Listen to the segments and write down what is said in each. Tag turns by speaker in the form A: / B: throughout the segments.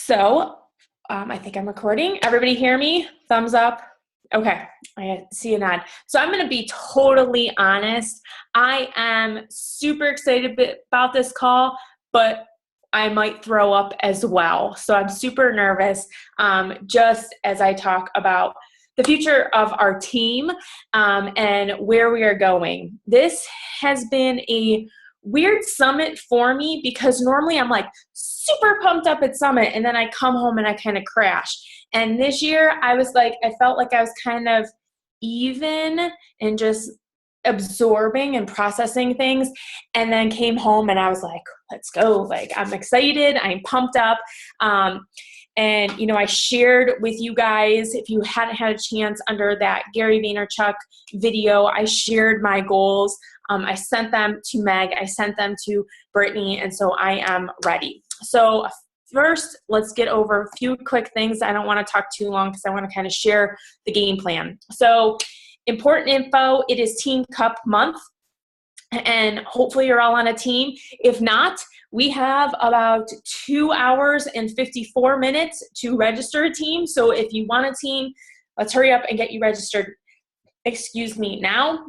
A: I think I'm recording. Everybody hear me? Thumbs up. Okay, I see a nod. So I'm going to be totally honest. I am super excited about this call, but I might throw up as well. So I'm super nervous just as I talk about the future of our team and where we are going. This has been a weird summit for me because normally I'm like super pumped up at summit and then I come home and I kind of crash. And this year I felt like I was kind of even and just absorbing and processing things, and then came home and I was like, let's go. Like, I'm excited. I'm pumped up. And, I shared with you guys, if you hadn't had a chance under that Gary Vaynerchuk video, I shared my goals. I sent them to Meg. I sent them to Brittany. And so I am ready. So first, let's get over a few quick things. I don't want to talk too long because I want to kind of share the game plan. So important info, it is Team Cup month. And hopefully you're all on a team. If not, we have about 2 hours and 54 minutes to register a team. So if you want a team, let's hurry up and get you registered. Now.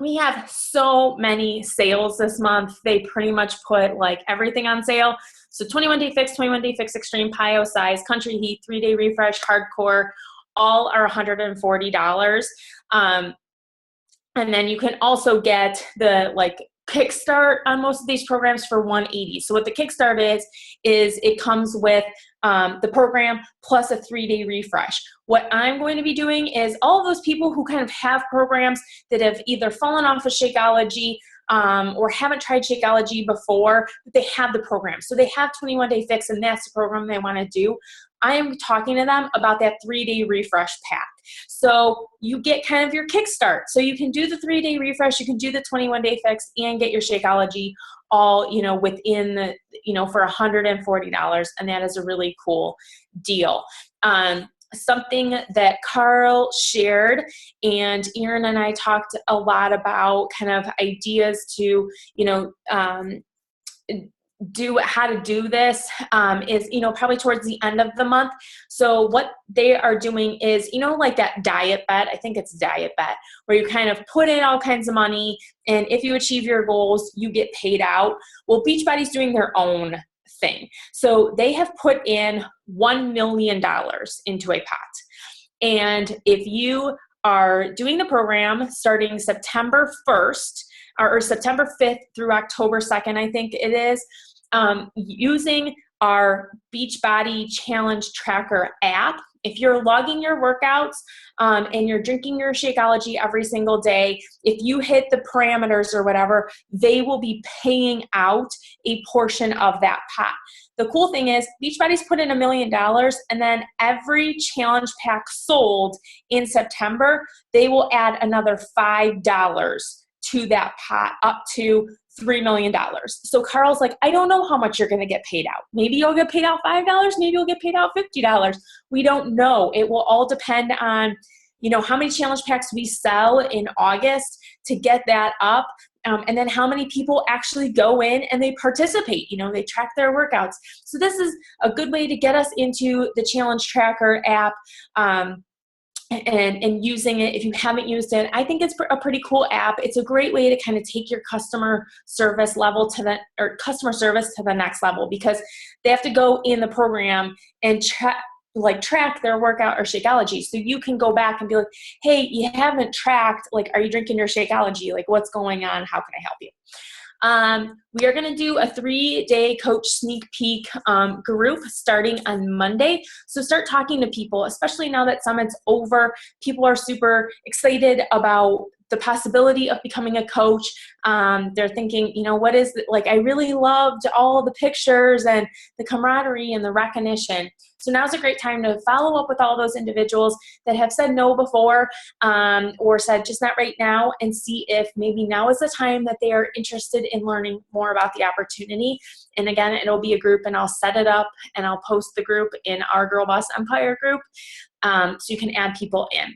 A: We have so many sales this month. They pretty much put like everything on sale. So 21-day fix, 21-day fix, extreme PIO size, country heat, 3-day refresh, hardcore, all are $140. And then you can also get the kickstart on most of these programs for $180. So what the kickstart is it comes with the program plus a 3-day refresh. What I'm going to be doing is all of those people who kind of have programs that have either fallen off of Shakeology or haven't tried Shakeology before, but they have the program. So they have 21-day fix and that's the program they want to do. I am talking to them about that 3-day refresh pack. So you get kind of your kickstart. So you can do the 3-day refresh, you can do the 21-day fix and get your Shakeology all, within the, for $140. And that is a really cool deal. Something that Carl shared, and Erin and I talked a lot about kind of ideas to, do how to do this is, probably towards the end of the month. So what they are doing is, like that diet bet, I think it's diet bet, where you kind of put in all kinds of money, and if you achieve your goals, you get paid out. Well, Beachbody's doing their own thing. So they have put in $1 million into a pot. And if you are doing the program starting September 1st or September 5th through October 2nd, I think it is, using our Beachbody Challenge Tracker app, if you're logging your workouts and you're drinking your Shakeology every single day, if you hit the parameters or whatever, they will be paying out a portion of that pot. The cool thing is Beachbody's put in $1 million, and then every challenge pack sold in September, they will add another $5 to that pot, up to $3 million. So Carl's like, I don't know how much you're going to get paid out. Maybe you'll get paid out $5. Maybe you'll get paid out $50. We don't know. It will all depend on, how many challenge packs we sell in August to get that up. And then how many people actually go in and they participate, they track their workouts. So this is a good way to get us into the Challenge Tracker app. And using it. If you haven't used it, I think it's a pretty cool app. It's a great way to kind of take your customer service to the next level, because they have to go in the program and track their workout or Shakeology. So you can go back and be like, hey, you haven't tracked, are you drinking your Shakeology? What's going on? How can I help you? We are going to do a 3-day coach sneak peek group starting on Monday. So start talking to people, especially now that summit's over. People are super excited about the possibility of becoming a coach. They're thinking, what is it? I really loved all the pictures and the camaraderie and the recognition. So now's a great time to follow up with all those individuals that have said no before or said just not right now, and see if maybe now is the time that they are interested in learning more about the opportunity. And again, it'll be a group, and I'll set it up and I'll post the group in our Girlboss Empire group so you can add people in.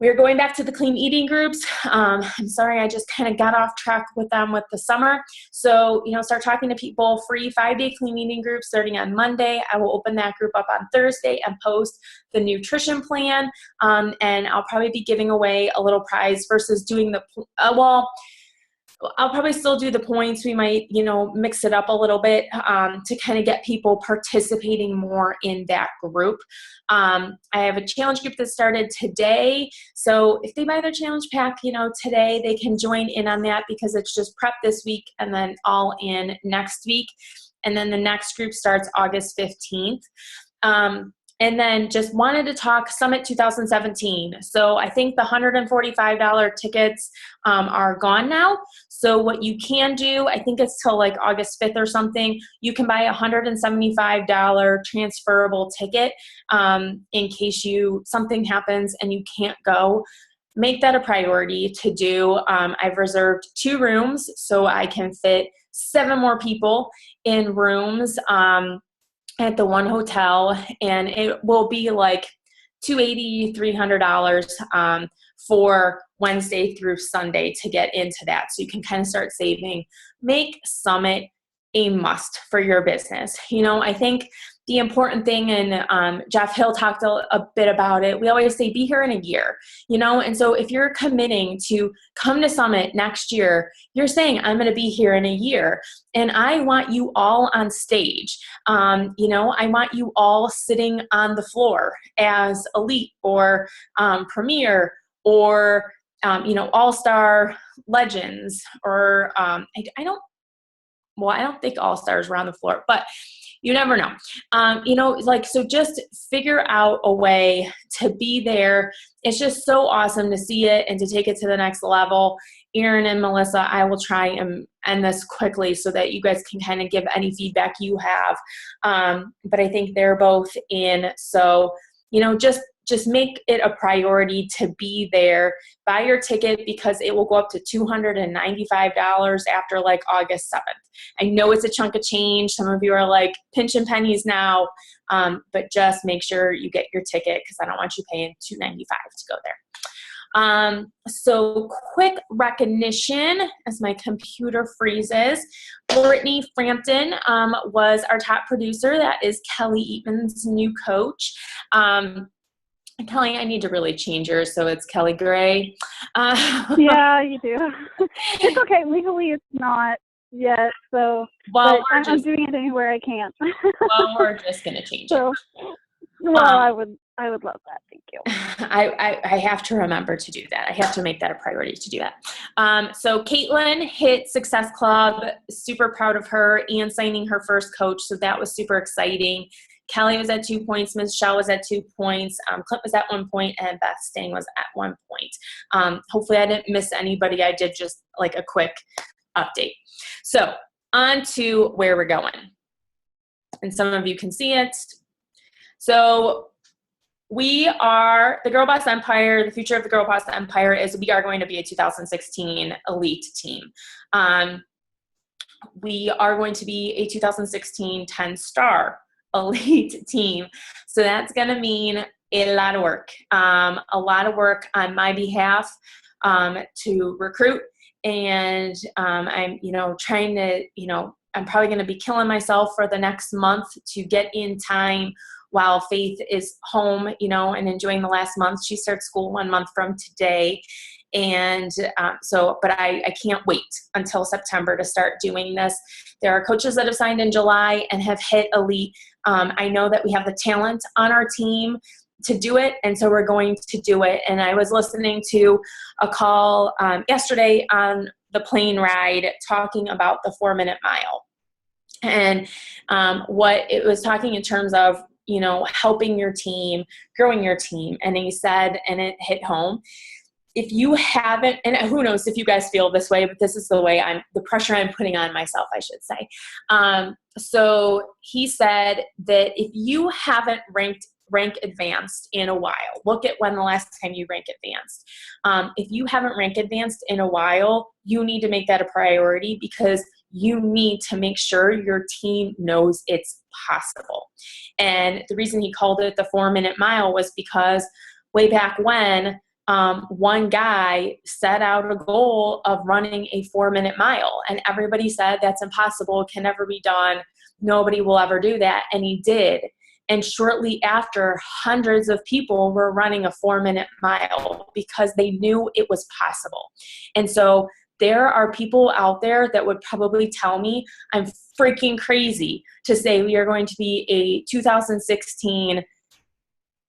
A: we're going back to the clean eating groups. I'm sorry, I just kind of got off track with them with the summer. So, start talking to people. Free 5-day clean eating group starting on Monday. I will open that group up on Thursday and post the nutrition plan. And I'll probably be giving away a little prize versus doing the, I'll probably still do the points. We might, mix it up a little bit to kind of get people participating more in that group. I have a challenge group that started today. So if they buy their challenge pack, today, they can join in on that because it's just prep this week and then all in next week. And then the next group starts August 15th. And then just wanted to talk Summit 2017. So I think the $145 tickets are gone now. So what you can do, I think it's till like August 5th or something, you can buy a $175 transferable ticket in case something happens and you can't go. Make that a priority to do. I've reserved 2 rooms so I can fit 7 more people in rooms at the one hotel, and it will be like $280, $300 for Wednesday through Sunday to get into that. So you can kind of start saving. Make Summit a must for your business. I think the important thing, and Jeff Hill talked a bit about it, we always say be here in a year, and so if you're committing to come to Summit next year, you're saying I'm going to be here in a year, and I want you all on stage. I want you all sitting on the floor as Elite or Premier or All-Star Legends, or I don't think All-Stars were on the floor, but you never know. So just figure out a way to be there. It's just so awesome to see it and to take it to the next level. Erin and Melissa, I will try and end this quickly so that you guys can kind of give any feedback you have. But I think they're both in. So, just make it a priority to be there. Buy your ticket because it will go up to $295 after like August 7th. I know it's a chunk of change. Some of you are like pinching pennies now, but just make sure you get your ticket because I don't want you paying $295 to go there. So quick recognition as my computer freezes. Brittany Frampton was our top producer. That is Kelly Eatman's new coach. Kelly, I need to really change yours so it's Kelly Gray.
B: Yeah, you do. It's okay. Legally, it's not yet. So,
A: well,
B: I'm doing it anywhere I can.
A: Well, we're just gonna change it.
B: I would love that. Thank you.
A: I have to remember to do that. I have to make that a priority to do that. So Caitlin hit Success Club. Super proud of her and signing her first coach. So that was super exciting. Kelly was at 2 points. Michelle was at 2 points. Clint was at 1 point, and Beth Stang was at 1 point. Hopefully I didn't miss anybody. I did just like a quick update. So on to where we're going. And some of you can see it. So we are the Girlboss Empire. The future of the Girlboss Empire is we are going to be a 2016 elite team. We are going to be a 2016 10-star elite team. So that's going to mean a lot of work on my behalf to recruit. And I'm, trying to, I'm probably going to be killing myself for the next month to get in time while Faith is home, and enjoying the last month. She starts school 1 month from today. And but I can't wait until September to start doing this. There are coaches that have signed in July and have hit elite. I know that we have the talent on our team to do it, and so we're going to do it. And I was listening to a call yesterday on the plane ride talking about the 4-minute mile. And what it was talking in terms of, helping your team, growing your team. And he said, and it hit home, if you haven't, and who knows if you guys feel this way, but this is the pressure I'm putting on myself, I should say. So he said that if you haven't rank advanced in a while, look at when the last time you rank advanced. If you haven't rank advanced in a while, you need to make that a priority because you need to make sure your team knows it's possible. And the reason he called it the 4-minute mile was because way back when, one guy set out a goal of running a 4-minute mile, and everybody said that's impossible, it can never be done, nobody will ever do that, and he did. And shortly after, hundreds of people were running a 4-minute mile because they knew it was possible. And so there are people out there that would probably tell me I'm freaking crazy to say we are going to be a 2016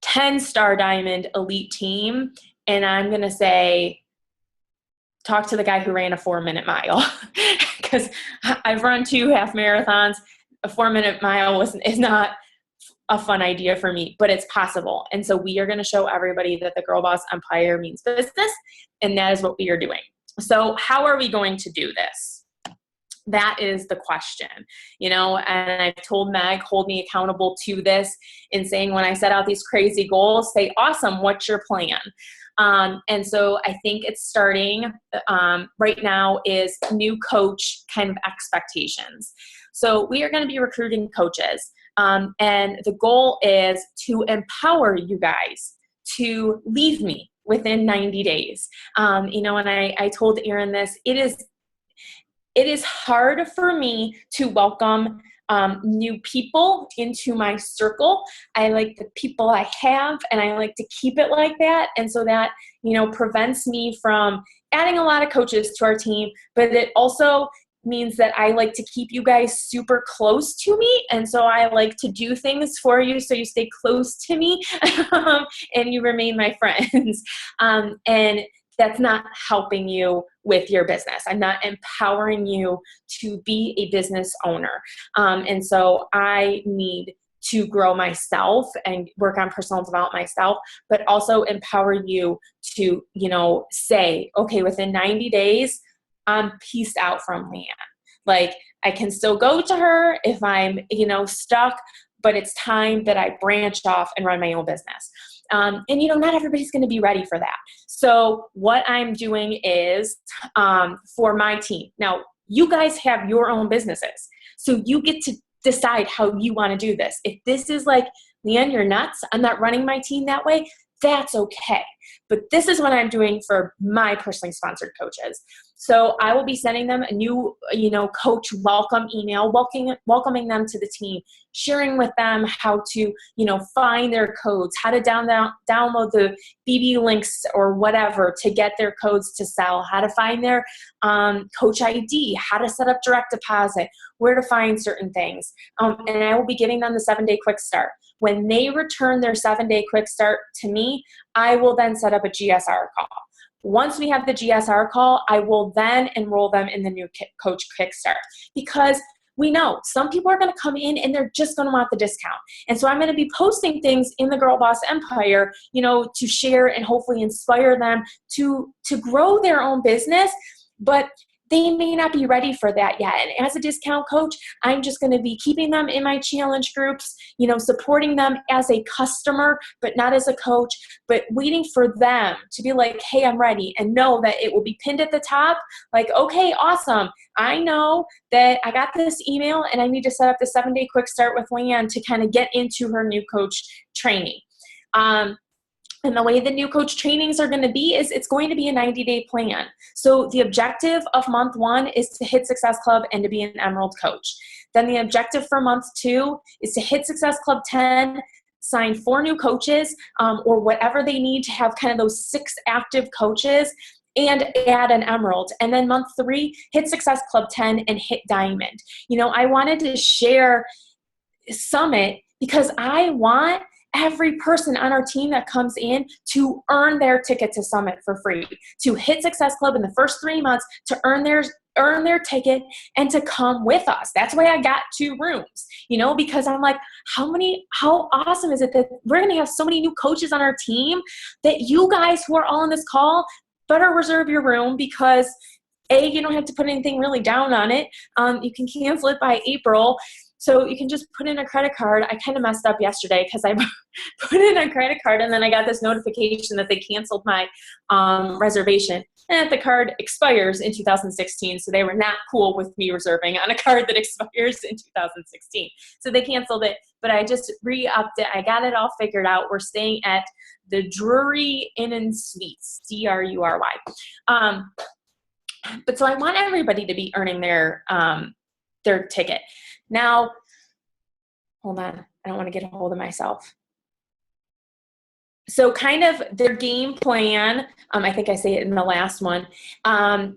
A: 10-star diamond elite team. And I'm going to say, talk to the guy who ran a 4-minute mile, because I've run 2 half marathons. A 4-minute mile is not a fun idea for me, but it's possible. And so we are going to show everybody that the Girlboss Empire means business, and that is what we are doing. So how are we going to do this? That is the question, and I've told Meg, hold me accountable to this in saying, when I set out these crazy goals, say, awesome, what's your plan? And so I think it's starting right now is new coach kind of expectations. So we are going to be recruiting coaches. And the goal is to empower you guys to leave me within 90 days. And I told Erin this, it is hard for me to welcome new people into my circle. I like the people I have, and I like to keep it like that. And so that, prevents me from adding a lot of coaches to our team, but it also means that I like to keep you guys super close to me. And so I like to do things for you so you stay close to me and you remain my friends. And that's not helping you with your business. I'm not empowering you to be a business owner. And so I need to grow myself and work on personal development myself, but also empower you to, say, okay, within 90 days, I'm peaced out from Leanne. Like, I can still go to her if I'm, stuck, but it's time that I branch off and run my own business. And not everybody's going to be ready for that. So what I'm doing is for my team. Now, you guys have your own businesses, so you get to decide how you want to do this. If this is like, Leanne, you're nuts, I'm not running my team that way, that's okay. But this is what I'm doing for my personally sponsored coaches. So I will be sending them a new, coach welcome email, welcoming them to the team, sharing with them how to, find their codes, how to download the BB links or whatever to get their codes to sell, how to find their coach ID, how to set up direct deposit, where to find certain things. And I will be giving them the 7-day quick start. When they return their 7-day quick start to me, I will then set up a GSR call. Once we have the GSR call, I will then enroll them in the new coach kickstart, because we know some people are going to come in and they're just going to want the discount. And so I'm going to be posting things in the Girlboss Empire, to share and hopefully inspire them to grow their own business, but they may not be ready for that yet. And as a discount coach, I'm just going to be keeping them in my challenge groups, supporting them as a customer, but not as a coach, but waiting for them to be like, hey, I'm ready, and know that it will be pinned at the top. Like, okay, awesome. I know that I got this email and I need to set up the 7-day quick start with Leanne to kind of get into her new coach training. And the way the new coach trainings are going to be is it's going to be a 90-day plan. So the objective of month 1 is to hit Success Club and to be an Emerald coach. Then the objective for month 2 is to hit Success Club 10, sign 4 new coaches, or whatever they need to have kind of those 6 active coaches, and add an Emerald. And then month 3, hit Success Club 10 and hit Diamond. I wanted to share Summit because I want every person on our team that comes in to earn their ticket to Summit for free, to hit Success Club in the first 3 months, to earn their ticket and to come with us. That's why I got 2 rooms, because I'm like, how awesome is it that we're going to have so many new coaches on our team that you guys who are all on this call better reserve your room, because A, you don't have to put anything really down on it. You can cancel it by April. So you can just put in a credit card. I kind of messed up yesterday because I put in a credit card and then I got this notification that they canceled my reservation. And the card expires in 2016. So they were not cool with me reserving on a card that expires in 2016. So they canceled it, but I just re-upped it. I got it all figured out. We're staying at the Drury Inn and Suites, Drury. But so I want everybody to be earning their ticket. Now, hold on. I don't want to get a hold of myself. So kind of their game plan, I think I say it in the last one,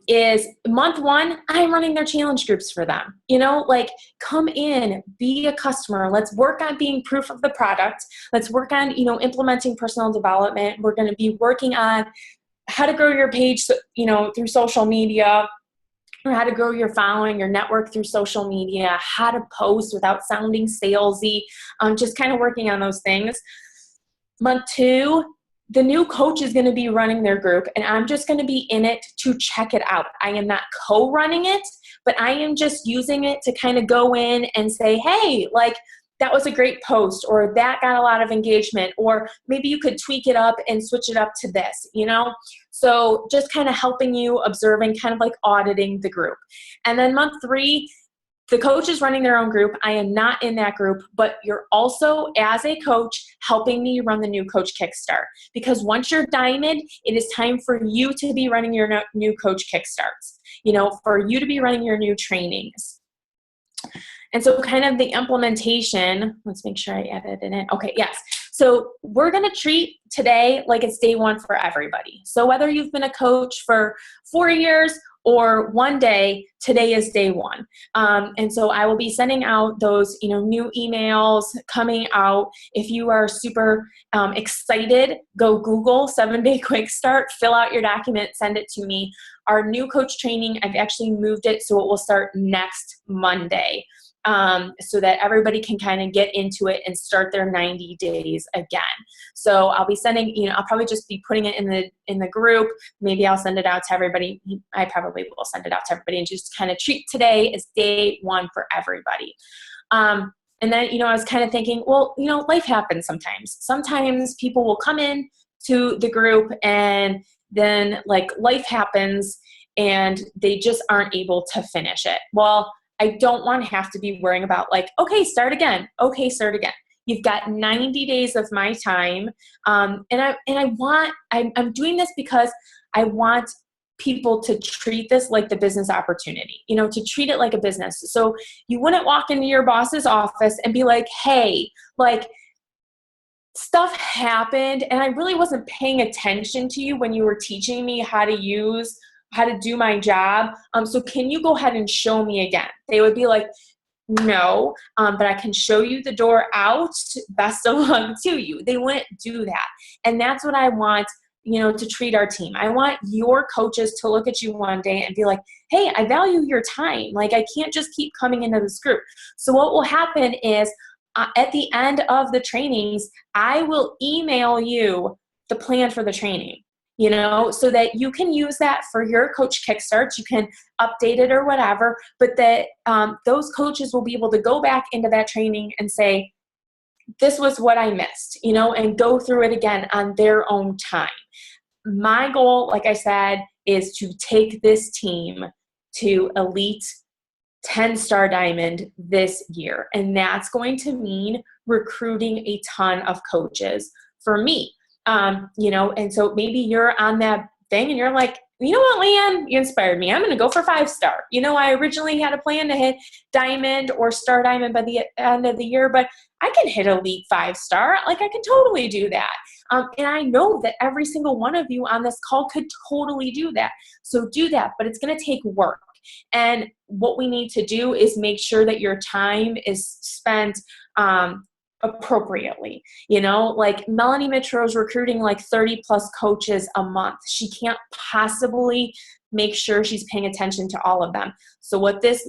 A: is month one, I'm running their challenge groups for them. Like come in, be a customer. Let's work on being proof of the product. Let's work on, implementing personal development. We're going to be working on how to grow your page, through social media, or how to grow your following, your network through social media, how to post without sounding salesy, just kind of working on those things. Month two, the new coach is going to be running their group, and I'm just going to be in it to check it out. I am not co-running it, but I am just using it to kind of go in and say, hey, like, that was a great post, or that got a lot of engagement, or maybe you could tweak it up and switch it up to this, So just kind of helping you, observing, kind of like auditing the group. And then month three, the coach is running their own group. I am not in that group, but you're also, as a coach, helping me run the new coach kickstart. Because once you're diamond, it is time for you to be running your new coach kickstarts, for you to be running your new trainings. And so kind of the implementation, let's make sure I added it in. Okay, yes. So we're going to treat today like it's day one for everybody. So whether you've been a coach for 4 years or one day, today is day one. And so I will be sending out those, new emails coming out. If you are super excited, go Google 7-Day Quick Start, fill out your document, send it to me. Our new coach training, I've actually moved it so it will start next Monday. So that everybody can kind of get into it and start their 90 days again. So I'll be sending, I'll probably just be putting it in the group. Maybe I'll send it out to everybody. I probably will send it out to everybody and just kind of treat today as day one for everybody. And then, I was kind of thinking, well, life happens sometimes. Sometimes people will come in to the group and then like life happens and they just aren't able to finish it. Well, I don't want to have to be worrying about like, okay, start again. Okay, start again. You've got 90 days of my time. I'm doing this because I want people to treat this like the business opportunity, to treat it like a business. So you wouldn't walk into your boss's office and be like, hey, like stuff happened and I really wasn't paying attention to you when you were teaching me how to do my job. So can you go ahead and show me again? They would be like, no, but I can show you the door out. Best of luck to you. They wouldn't do that. And that's what I want, to treat our team. I want your coaches to look at you one day and be like, hey, I value your time. Like I can't just keep coming into this group. So what will happen is at the end of the trainings, I will email you the plan for the training. So that you can use that for your coach kickstarts. You can update it or whatever, but that those coaches will be able to go back into that training and say, this was what I missed, and go through it again on their own time. My goal, like I said, is to take this team to Elite 10-star Diamond this year. And that's going to mean recruiting a ton of coaches for me. And so maybe you're on that thing and you're like, you know what, Leanne, you inspired me. I'm going to go for 5-star. I originally had a plan to hit Diamond or Star Diamond by the end of the year, but I can hit Elite 5-star. Like I can totally do that. And I know that every single one of you on this call could totally do that. So do that, but it's going to take work. And what we need to do is make sure that your time is spent appropriately. Like Melanie Mitro's recruiting like 30 plus coaches a month. She can't possibly make sure she's paying attention to all of them. So what this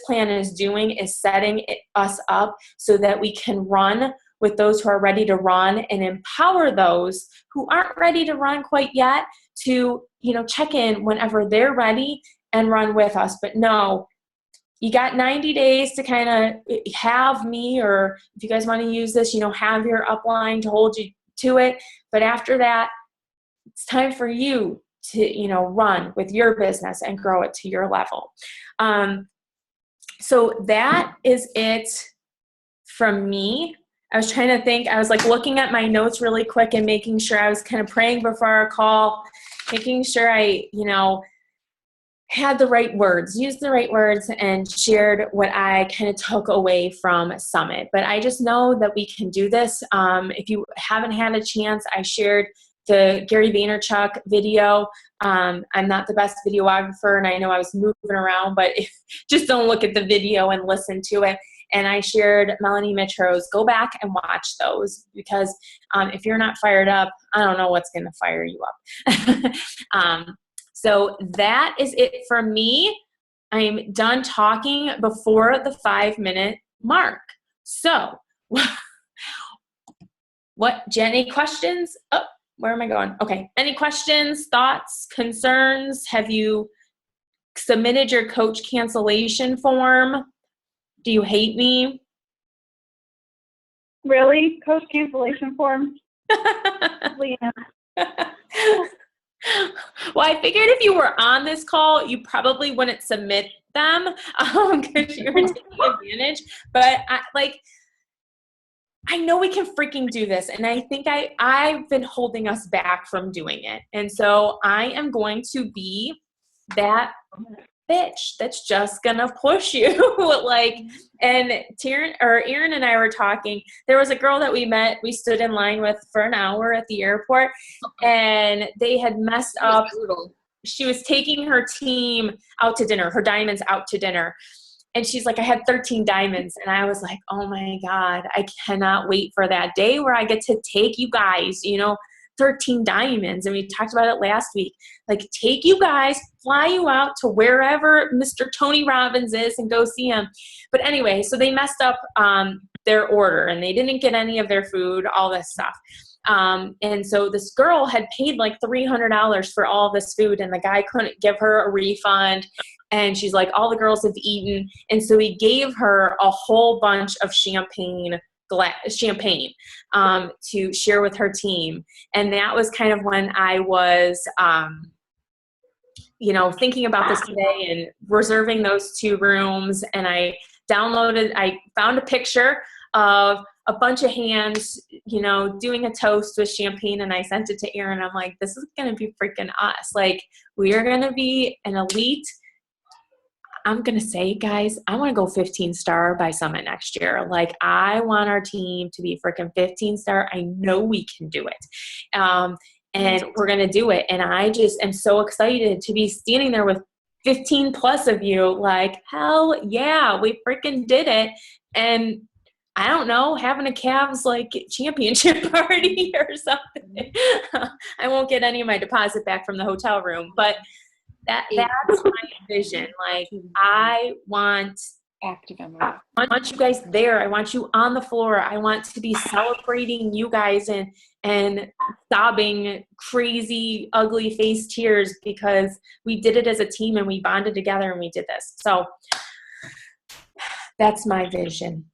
A: plan is doing is setting us up so that we can run with those who are ready to run and empower those who aren't ready to run quite yet to, check in whenever they're ready and run with us. But no, you got 90 days to kind of have me, or if you guys want to use this, have your upline to hold you to it. But after that, it's time for you to, run with your business and grow it to your level. So that is it from me. I was trying to think, I was like looking at my notes really quick and making sure I was kind of praying before our call, making sure I, had the right words, used the right words, and shared what I kind of took away from Summit. But I just know that we can do this. If you haven't had a chance, I shared the Gary Vaynerchuk video. I'm not the best videographer, and I know I was moving around, but just don't look at the video and listen to it. And I shared Melanie Mitro's. Go back and watch those, because if you're not fired up, I don't know what's going to fire you up. So that is it from me. I'm done talking before the 5-minute mark. So Jen, any questions? Oh, where am I going? Okay. Any questions, thoughts, concerns? Have you submitted your coach cancellation form? Do you hate me?
B: Really? Coach cancellation form? Leanne.
A: Well, I figured if you were on this call, you probably wouldn't submit them because you're taking advantage. But I know we can freaking do this. And I think I've been holding us back from doing it. And so I am going to be that bitch that's just gonna push you. And Erin and I were talking. There was a girl that we stood in line with for an hour at the airport, and they had messed up. She was taking her team out to dinner, her diamonds out to dinner. And she's like, I had 13 diamonds. And I was like, oh my God, I cannot wait for that day where I get to take you guys, 13 diamonds. And we talked about it last week. Like, take you guys, fly you out to wherever Mr. Tony Robbins is and go see him. But anyway, so they messed up their order, and they didn't get any of their food, all this stuff. And so this girl had paid like $300 for all this food, and the guy couldn't give her a refund. And she's like, all the girls have eaten. And so he gave her a whole bunch of champagne to share with her team. And that was kind of when I was, thinking about this today and reserving those 2 rooms. And I found a picture of a bunch of hands, doing a toast with champagne. And I sent it to Erin. I'm like, this is going to be freaking us. Like, we are going to be an elite. I'm going to say, guys, I want to go 15-star by Summit next year. Like, I want our team to be freaking 15-star. I know we can do it. And we're going to do it. And I just am so excited to be standing there with 15 plus of you. Like, hell yeah, we freaking did it. And I don't know, having a Cavs championship party or something. I won't get any of my deposit back from the hotel room, but that's my vision. Like, I want you guys there. I want you on the floor. I want to be celebrating you guys and sobbing crazy, ugly face tears because we did it as a team and we bonded together and we did this. So that's my vision.